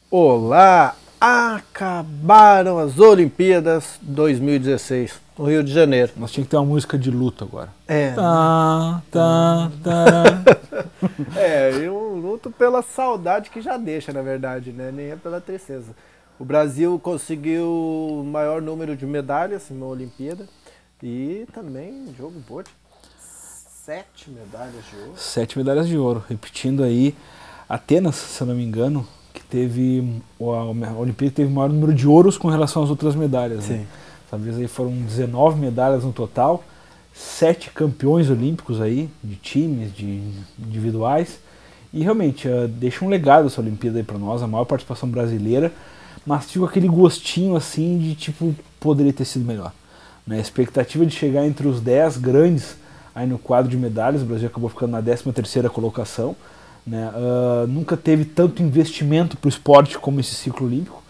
Olá! Acabaram as Olimpíadas 2016 no Rio de Janeiro. Nós tínhamos que ter uma música de luto agora. É. Eu luto pela saudade que já deixa, na verdade, né? Nem é pela tristeza. O Brasil conseguiu o maior número de medalhas em uma Olimpíada e também jogo boa. 7 medalhas de ouro. 7 medalhas de ouro. Repetindo aí, Atenas, se eu não me engano, que teve a Olimpíada teve o maior número de ouros com relação às outras medalhas. Sim. Né? Dessa vez aí foram 19 medalhas no total, 7 campeões olímpicos aí, de times, de individuais. E realmente deixa um legado essa Olimpíada aí pra nós, a maior participação brasileira, mas fica aquele gostinho assim de tipo, poderia ter sido melhor. Né? A expectativa de chegar entre os 10 grandes aí no quadro de medalhas, o Brasil acabou ficando na 13ª colocação. Né? Nunca teve tanto investimento para o esporte como esse ciclo olímpico,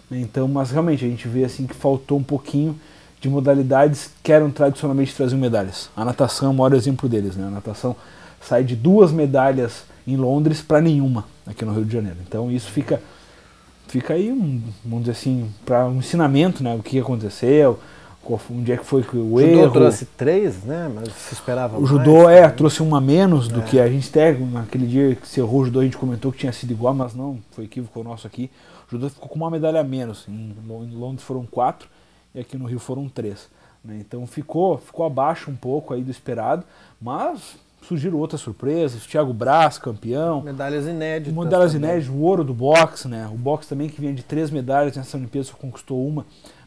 né? Então, mas realmente a gente vê assim que faltou um pouquinho de modalidades que eram tradicionalmente traziam medalhas. A natação é o maior exemplo deles, né? A natação sai de 2 medalhas em Londres para nenhuma aqui no Rio de Janeiro. Então isso fica aí vamos dizer assim, para um ensinamento, né? O que aconteceu, onde é que foi o erro. O judô trouxe 3, né? Mas se esperava o mais. Judô trouxe uma a menos do que a gente teve. Naquele dia que se errou o judô, a gente comentou que tinha sido igual, mas não, foi equívoco nosso aqui. O judô ficou com uma medalha a menos. Em Londres foram 4 e aqui no Rio foram 3. Né? Então ficou abaixo um pouco aí do esperado, mas surgiram outras surpresas. Thiago Braz, campeão. Medalhas inéditas. Medalhas inéditas, o ouro do boxe, né? O boxe também que vinha de 3 medalhas nessa Olimpíada, só conquistou uma,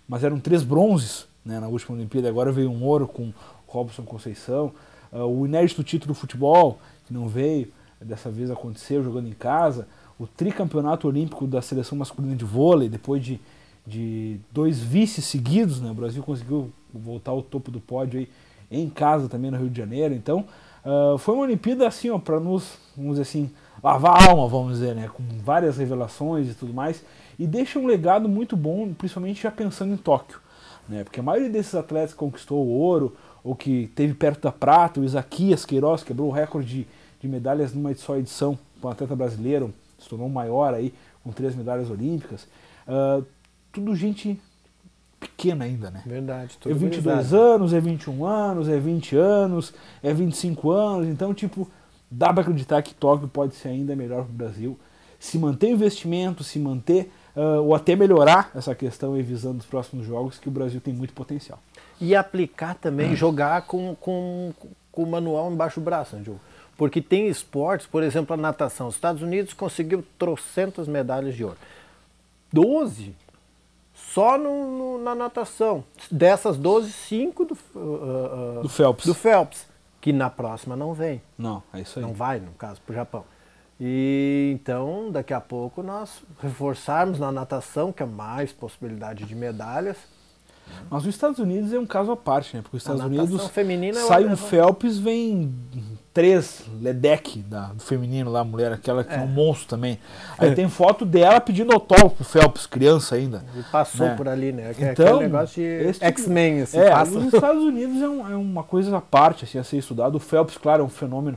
mas eram 3 bronzes. Né, na última Olimpíada, agora veio um ouro com Robson Conceição. O inédito título do futebol, que não veio, dessa vez aconteceu jogando em casa. O tricampeonato olímpico da seleção masculina de vôlei, depois de 2 vices seguidos, né, o Brasil conseguiu voltar ao topo do pódio aí, em casa também no Rio de Janeiro. Então, foi uma Olimpíada assim, para nos, vamos dizer assim, lavar a alma, vamos dizer, né, com várias revelações e tudo mais. E deixa um legado muito bom, principalmente já pensando em Tóquio. Né, porque a maioria desses atletas que conquistou o ouro, ou que teve perto da prata, o Isaquias Queiroz quebrou o recorde de medalhas numa só edição, com um atleta brasileiro, se tornou maior aí, com 3 medalhas olímpicas. Tudo gente pequena ainda, né? Verdade. É 22 anos, é 21 anos, é 20 anos, é 25 anos, então tipo, dá para acreditar que Tóquio pode ser ainda melhor para o Brasil, se manter investimento, se manter ou até melhorar essa questão e visando os próximos jogos, que o Brasil tem muito potencial. E aplicar também, jogar com o manual embaixo do braço, né, Diogo? Porque tem esportes, por exemplo, a natação. Os Estados Unidos conseguiu trocentas medalhas de ouro. 12 só na natação. Dessas 12, 5 do Phelps. Do Phelps, que na próxima não vem. Não, é isso aí. Não vai, no caso, para o Japão. E então, daqui a pouco, nós reforçarmos na natação, que é mais possibilidade de medalhas. Mas os Estados Unidos é um caso à parte, né? Porque os Estados Unidos feminina sai um Phelps, vem 3 Ledeck do feminino lá, a mulher, aquela que é um monstro também. Aí tem foto dela pedindo autógrafo pro Phelps, criança ainda. E passou por ali, né? Então, aquele negócio de X-Men, assim, os Estados Unidos é uma coisa à parte, assim, a ser estudado. O Phelps, claro, é um fenômeno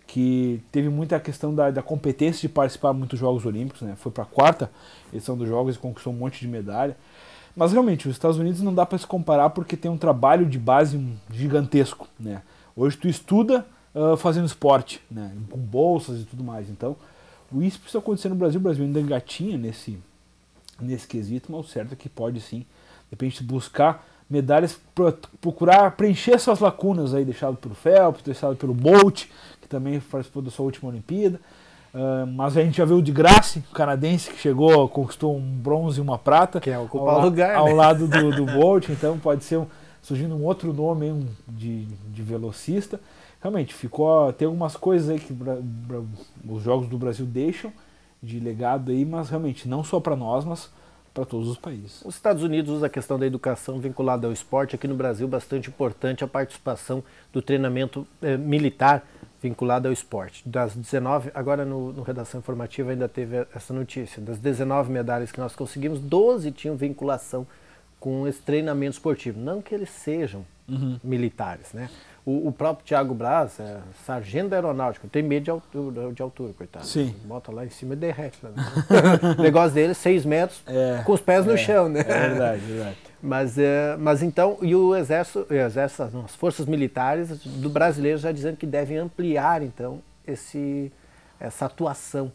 que teve muita questão da competência de participar de muitos Jogos Olímpicos, né? Foi para a 4ª edição dos Jogos e conquistou um monte de medalha. Mas realmente, os Estados Unidos não dá para se comparar porque tem um trabalho de base gigantesco, né? Hoje tu estuda fazendo esporte, né? Com bolsas e tudo mais. Então, isso precisa acontecer no Brasil. O Brasil ainda engatinha nesse quesito, mas o certo é que pode sim, de repente, buscar medalhas, procurar preencher essas lacunas aí deixado pelo Phelps, deixado pelo Bolt, que também participou da sua última Olimpíada. Mas a gente já viu o de Grace, o canadense, que chegou, conquistou um bronze e uma prata. Que ocupa o lugar, ao né? lado do Bolt, então pode ser surgindo um outro nome de velocista. Realmente, tem algumas coisas aí que os Jogos do Brasil deixam de legado aí, mas realmente não só para nós, mas para todos os países. Os Estados Unidos usa a questão da educação vinculada ao esporte. Aqui no Brasil, bastante importante a participação do treinamento militar vinculado ao esporte. Das 19, agora no Redação Informativa ainda teve essa notícia, das 19 medalhas que nós conseguimos, 12 tinham vinculação com esse treinamento esportivo. Não que eles sejam militares, né? O próprio Thiago Braz, sargento da aeronáutica, tem medo de altura, coitado. Sim. Bota lá em cima e derrete. Né? O negócio dele, 6 metros, com os pés no chão, né? É verdade, verdade. Mas então, e o exército, as forças militares do brasileiro já dizendo que devem ampliar, então, essa atuação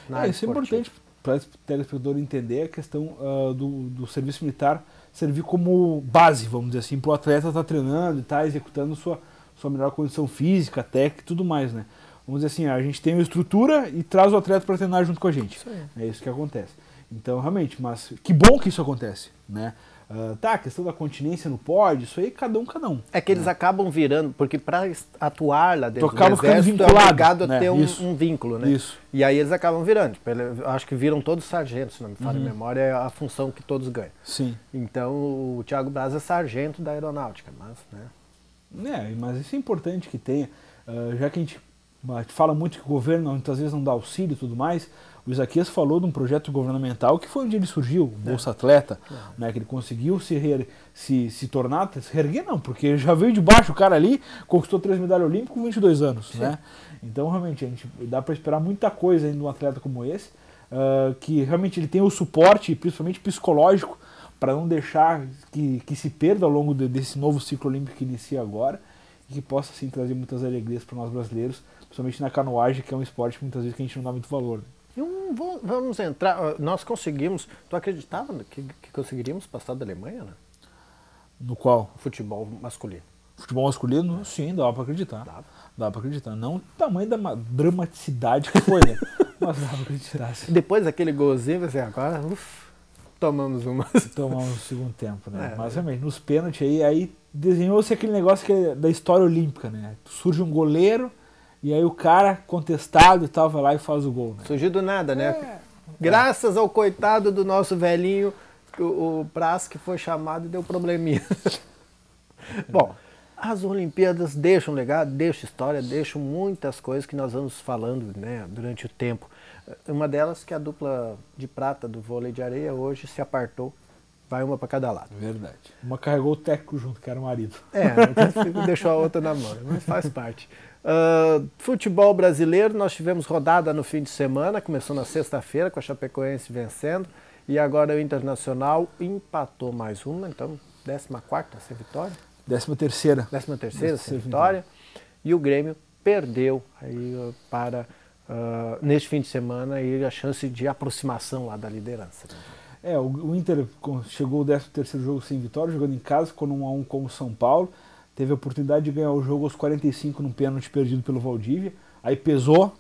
na área Isso é esportiva. importante para o telespectador entender a questão do serviço militar servir como base, vamos dizer assim, para o atleta estar treinando e estar executando sua melhor condição física, técnica e tudo mais, né? Vamos dizer assim, a gente tem uma estrutura e traz o atleta para treinar junto com a gente. É isso que acontece. Então, realmente, mas que bom que isso acontece, né? A questão da continência no pódio, isso aí cada um. É que eles acabam virando, porque para atuar lá dentro acaba do exército ficando é obrigado a né? ter um vínculo, né? Isso. E aí eles acabam virando. Tipo, acho que viram todos sargentos, se não me falha a memória, é a função que todos ganham. Sim. Então o Thiago Braz é sargento da aeronáutica, mas isso é importante que tenha, já que a gente fala muito que o governo muitas vezes não dá auxílio e tudo mais. O Isaquias falou de um projeto governamental que foi onde ele surgiu, o Bolsa Atleta, né, que ele conseguiu se tornar, se reerguer não, porque já veio de baixo o cara ali, conquistou 3 medalhas olímpicas com 22 anos. Né? Então realmente a gente dá para esperar muita coisa ainda de um atleta como esse, que realmente ele tem o suporte, principalmente psicológico, para não deixar que se perda ao longo desse novo ciclo olímpico que inicia agora, e que possa sim trazer muitas alegrias para nós brasileiros, principalmente na canoagem, que é um esporte que muitas vezes que a gente não dá muito valor. Né? Vamos entrar, nós conseguimos, tu acreditava que conseguiríamos passar da Alemanha, né? No qual? Futebol masculino. Futebol masculino, sim, dá para acreditar. Dá para acreditar. Não o tamanho da dramaticidade que foi, né? Mas dá para acreditar. Sim. Depois daquele golzinho, assim, agora, tomamos uma. Tomamos o segundo tempo, né? Mas realmente, nos pênaltis aí desenhou-se aquele negócio que é da história olímpica, né? Surge um goleiro, e aí o cara contestado e tal vai lá e faz o gol. Né? Surgiu do nada, né? Graças ao coitado do nosso velhinho, o Praz, que foi chamado e deu probleminha. Bom, as Olimpíadas deixam legado, deixam história, deixam muitas coisas que nós vamos falando, né, durante o tempo. Uma delas que a dupla de prata do vôlei de areia hoje se apartou, vai uma para cada lado. Verdade. Uma carregou o técnico junto, que era o marido. Deixou a outra na mão, mas faz parte. Futebol brasileiro, nós tivemos rodada no fim de semana, começou na sexta-feira com a Chapecoense vencendo, e agora o Internacional empatou mais uma, então 14ª sem vitória? 13ª sem vitória, e o Grêmio perdeu aí neste fim de semana aí a chance de aproximação lá da liderança. O Inter chegou ao 13º jogo sem vitória, jogando em casa, ficou num 1-1 com o São Paulo. Teve a oportunidade de ganhar o jogo aos 45 num pênalti perdido pelo Valdívia. Aí pesou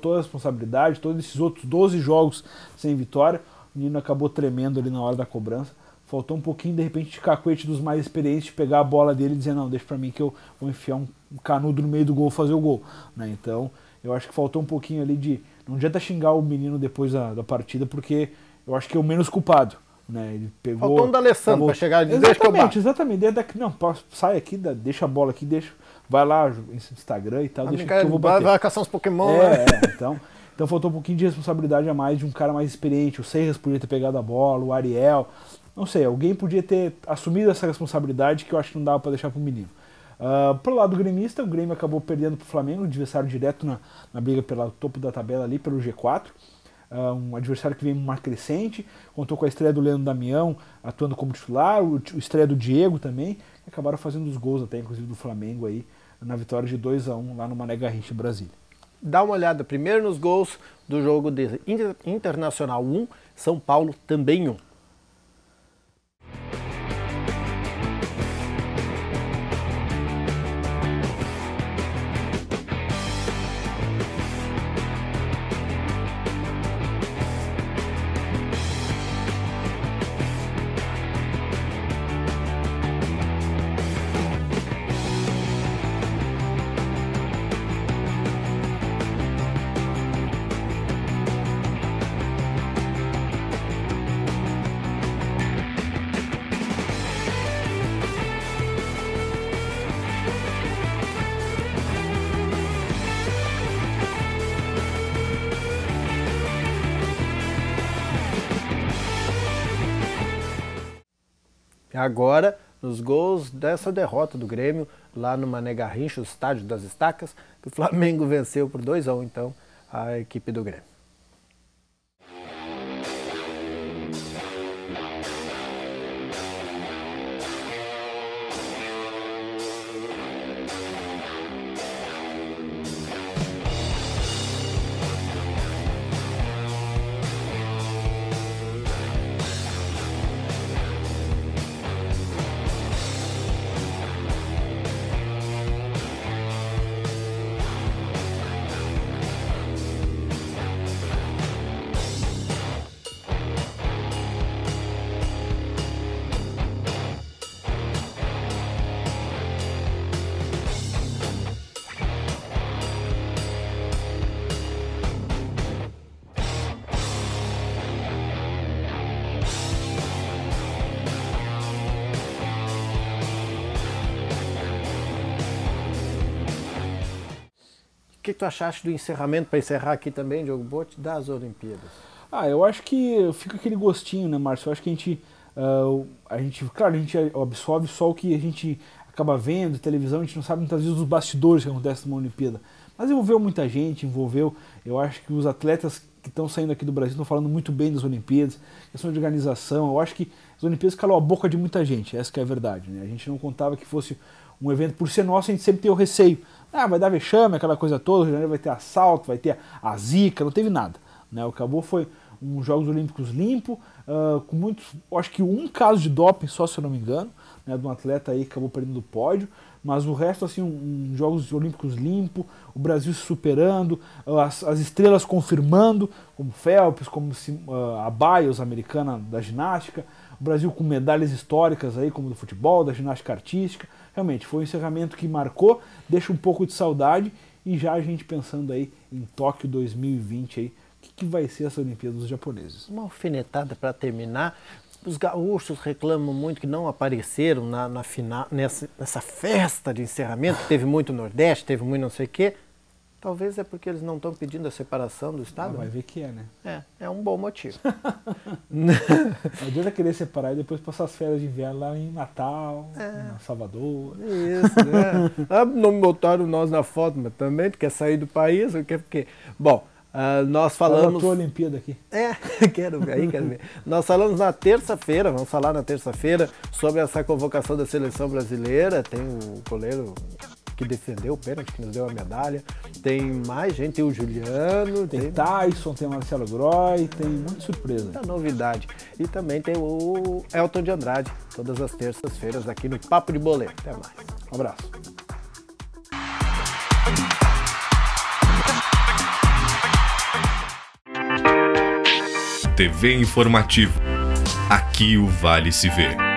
toda a responsabilidade, todos esses outros 12 jogos sem vitória. O menino acabou tremendo ali na hora da cobrança. Faltou um pouquinho, de repente, de cacuete dos mais experientes, de pegar a bola dele e dizer, não, deixa pra mim que eu vou enfiar um canudo no meio do gol, fazer o gol. Né? Então, eu acho que faltou um pouquinho ali de... Não adianta xingar o menino depois da partida, porque eu acho que é o menos culpado. Né? Ele pegou, faltou um da Alessandro para chegar e deixa que eu bato. Exatamente. Não, sai aqui, deixa a bola aqui, vai lá no Instagram e tal, deixa que eu vou bater. Vai caçar uns Pokémon. Então faltou um pouquinho de responsabilidade a mais de um cara mais experiente. O Seiras podia ter pegado a bola, o Ariel. Não sei, alguém podia ter assumido essa responsabilidade que eu acho que não dava para deixar pro menino. Pro lado gremista, o Grêmio acabou perdendo pro Flamengo, adversário direto na briga pelo topo da tabela ali, pelo G4. Um adversário que vem uma crescente, contou com a estreia do Leandro Damião atuando como titular, o estreia do Diego também, que acabaram fazendo os gols até, inclusive do Flamengo aí, na vitória de 2-1 lá no Mané Garrincha, Brasília. Dá uma olhada primeiro nos gols do jogo de Internacional 1, São Paulo também 1. Agora, nos gols dessa derrota do Grêmio, lá no Mané Garrincha, o estádio das Estacas, que o Flamengo venceu por 2-1, então, a equipe do Grêmio. O que tu achaste do encerramento, para encerrar aqui também, Diogo Botti, das Olimpíadas? Eu acho que fica aquele gostinho, né, Márcio? Eu acho que a gente, claro, a gente absorve só o que a gente acaba vendo, televisão, a gente não sabe muitas vezes os bastidores que acontecem numa Olimpíada. Mas envolveu muita gente, eu acho que os atletas que estão saindo aqui do Brasil estão falando muito bem das Olimpíadas, questão de organização, eu acho que as Olimpíadas calou a boca de muita gente, essa que é a verdade, né? A gente não contava que fosse um evento, por ser nosso, a gente sempre tem o receio. Vai dar vexame, aquela coisa toda, o Rio de Janeiro vai ter assalto, vai ter a zica, não teve nada, né? O que acabou foi um Jogos Olímpicos limpo, com muitos, acho que um caso de doping, só se eu não me engano, né, de um atleta aí que acabou perdendo o pódio, mas o resto, assim, um Jogos Olímpicos limpo, o Brasil se superando, as estrelas confirmando, como Phelps, como a Biles, americana da ginástica, o Brasil com medalhas históricas aí, como do futebol, da ginástica artística. Realmente, foi um encerramento que marcou, deixa um pouco de saudade, e já a gente pensando aí em Tóquio 2020 aí, o que vai ser essa Olimpíada dos japoneses. Uma alfinetada para terminar. Os gaúchos reclamam muito que não apareceram na final, nessa festa de encerramento, teve muito Nordeste, teve muito não sei o quê. Talvez é porque eles não estão pedindo a separação do Estado. Vai ver que é, né? É um bom motivo. Não adianta querer separar e depois passar as férias de inverno lá em Natal, em Salvador. Isso, né? Não botaram nós na foto, mas também tu quer sair do país, ou quer porque... Bom, nós falamos... A tua Olimpíada aqui. Quero ver. Nós falamos na terça-feira, vamos falar na terça-feira sobre essa convocação da seleção brasileira. Tem o goleiro que defendeu o pênalti, que nos deu a medalha. Tem mais gente, tem o Juliano. Tem Tyson, tem o Marcelo Groy, tem muita surpresa. Muita novidade. E também tem o Elton de Andrade, todas as terças-feiras aqui no Papo de Boleiro. Até mais. Um abraço. TV Informativo. Aqui o Vale se vê.